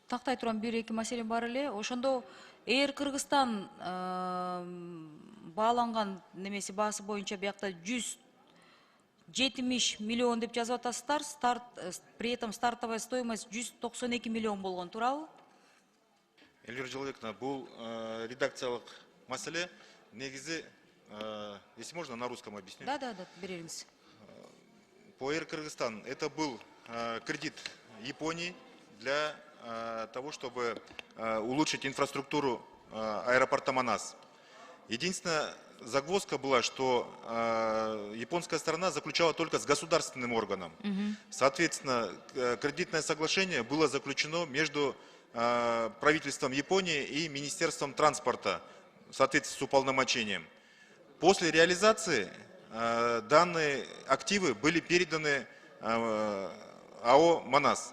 тактай турган бир эки маселе бар эле. Ошондо Эйр Кыргызстан бааланган немеси баасы боюнча биякта 170 миллион деп жазып атасыздар. При этом стартовая стоимость 192 миллион болгон, туурабы? Эльвира Жылбековна, бул редакциялык маселе негизи, если можно, на русском объясню. Да, береріңіз. По Air Кыргызстан это был кредит Японии для того, чтобы улучшить инфраструктуру аэропорта Манас. Единственная загвоздка была, что японская сторона заключала только с государственным органом. Соответственно, кредитное соглашение было заключено между правительством Японии и Министерством транспорта в соответствии с уполномочением. После реализации данные активы были переданы АО «Манас».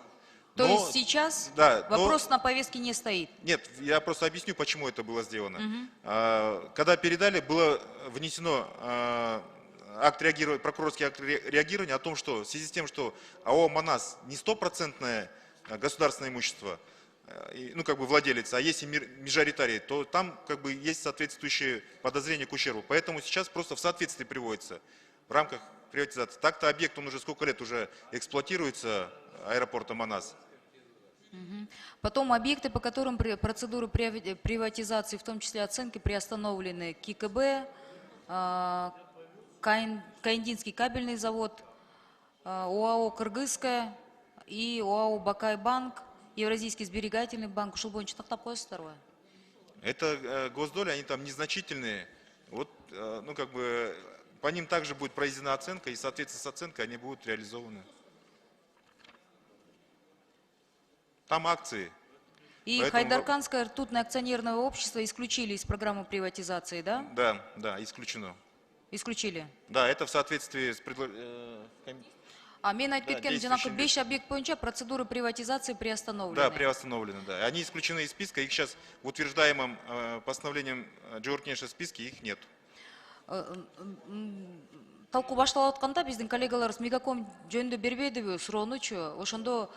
То есть сейчас вопрос на повестке не стоит? Нет, я просто объясню, почему это было сделано. Когда передали, было внесено прокурорский акт реагирования о том, что в связи с тем, что АО «Манас» не стопроцентное государственное имущество, ну как бы владелец, а есть и мажоритарий, то там как бы есть соответствующие подозрения к ущербу. Поэтому сейчас просто в соответствии приводится в рамках приватизации. Так-то объект, он уже сколько лет уже эксплуатируется, аэропорта Манас. Потом объекты, по которым процедуры приватизации, в том числе оценки, приостановлены. ККБ, Каиндинский кабельный завод, ОАО «Кыргызская» и ОАО «Бакай-банк», Евразийский сберегательный банк. Ушел бойынша тактап коесуздар ғой? Это госдоли, они там незначительные. Вот, ну как бы, по ним также будет произведена оценка, и в соответствии с оценкой они будут реализованы. Там акции. И Поэтому... Хайдарканское ртутное акционерное общество исключили из программы приватизации, да? Да, исключено. Исключили? Да, это в соответствии с А мен айтып кеткен, жанагы 5 объект боюнча процедуры приватизации приостановлены. Да, приостановлены, да. Они исключены из списка, их сейчас в утверждаемом постановлением Джоркнеша списке их нет. Талкуу башталып атканда биздин коллегаларыбыз Мегаком жөнүндө бербейдиби суроонучу? Ошондо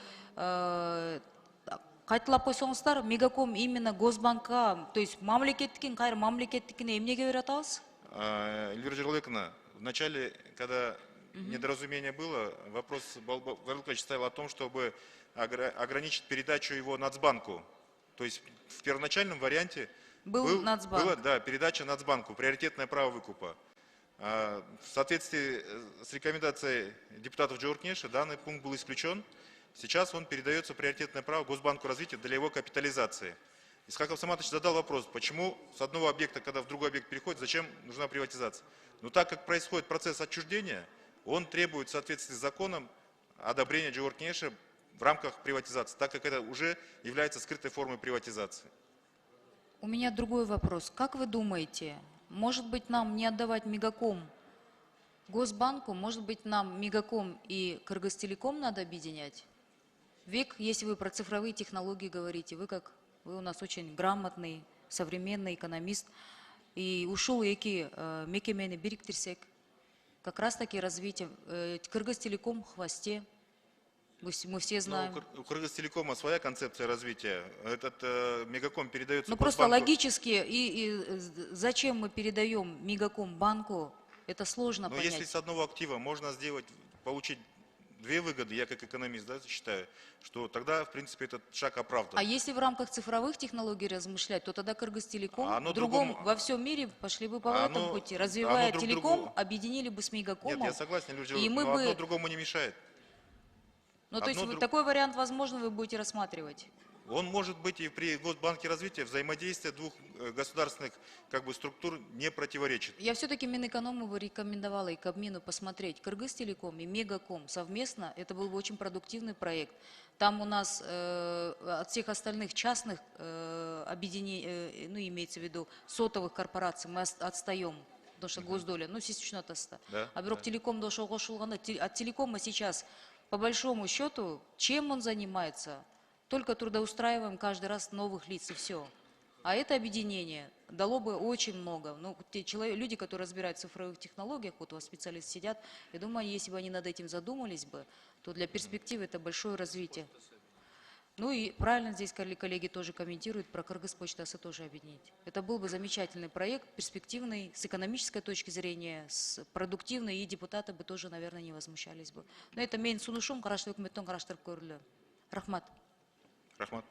кайталап койсоңуздар, Мегаком именно Госбанкка, то есть мамлекеттикин, кайра мамлекеттикине эмнеге берип атабыз? Эльвира Жерлыковна, в начале, когда недоразумение было, вопрос Варлукович ставил о том, чтобы ограничить передачу его Нацбанку. То есть в первоначальном варианте была передача Нацбанку, приоритетное право выкупа. В соответствии с рекомендацией депутатов Джоркнеша данный пункт был исключен. Сейчас он передается приоритетное право Госбанку развития для его капитализации. Исхаков Саматович задал вопрос, почему с одного объекта, когда в другой объект переходит, зачем нужна приватизация? Но так как происходит процесс отчуждения, он требует в соответствии с законом одобрения Джоркнеша в рамках приватизации, так как это уже является скрытой формой приватизации. У меня другой вопрос. Как вы думаете, может быть нам не отдавать Мегаком Госбанку, может быть нам Мегаком и Кыргызтелеком надо объединять? Век, если вы про цифровые технологии говорите, вы у нас очень грамотный, современный экономист, и ушел эки мекемени бириктирсек, как раз таки развитие. Кыргызтелеком в хвосте, мы все знаем. У Кыргызтелекома своя концепция развития. Этот Мегаком передается Ну просто логически, и зачем мы передаем Мегаком банку, это сложно понять. Но если с одного актива можно сделать, получить две выгоды, я как экономист считаю, что тогда, в принципе, этот шаг оправдан. А если в рамках цифровых технологий размышлять, то тогда Кыргызтелеком во всем мире пошли бы по этому пути. Развивая телеком, объединили бы с Мегакомом. Нет, я согласен, но одно другому не мешает. Ну, то есть такой вариант, возможно, вы будете рассматривать? Он может быть и при Госбанке развития, взаимодействие двух государственных структур не противоречит. Я все-таки Минэконому рекомендовала и Кабмину посмотреть Кыргызтелеком и Мегаком совместно. Это был бы очень продуктивный проект. Там у нас от всех остальных частных объединений, ну имеется в виду сотовых корпораций, мы отстаем. Потому что госдоля, ну, сестично таста. А бирок телеком дошел от телекома сейчас, по большому счету, чем он занимается? Только трудоустраиваем каждый раз новых лиц и все. А это объединение дало бы очень много. Ну, люди, которые разбираются в цифровых технологиях, вот у вас специалисты сидят, я думаю, если бы они над этим задумались бы, то для перспективы это большое развитие. Ну и правильно здесь коллеги тоже комментируют, про Кыргызпочтасы тоже объединить. Это был бы замечательный проект, перспективный, с экономической точки зрения, с продуктивной, и депутаты бы тоже, наверное, не возмущались бы. Но это мен сунушум, карашты өкмөттөн караштырып көрүлү. Рахмат. Рахмат.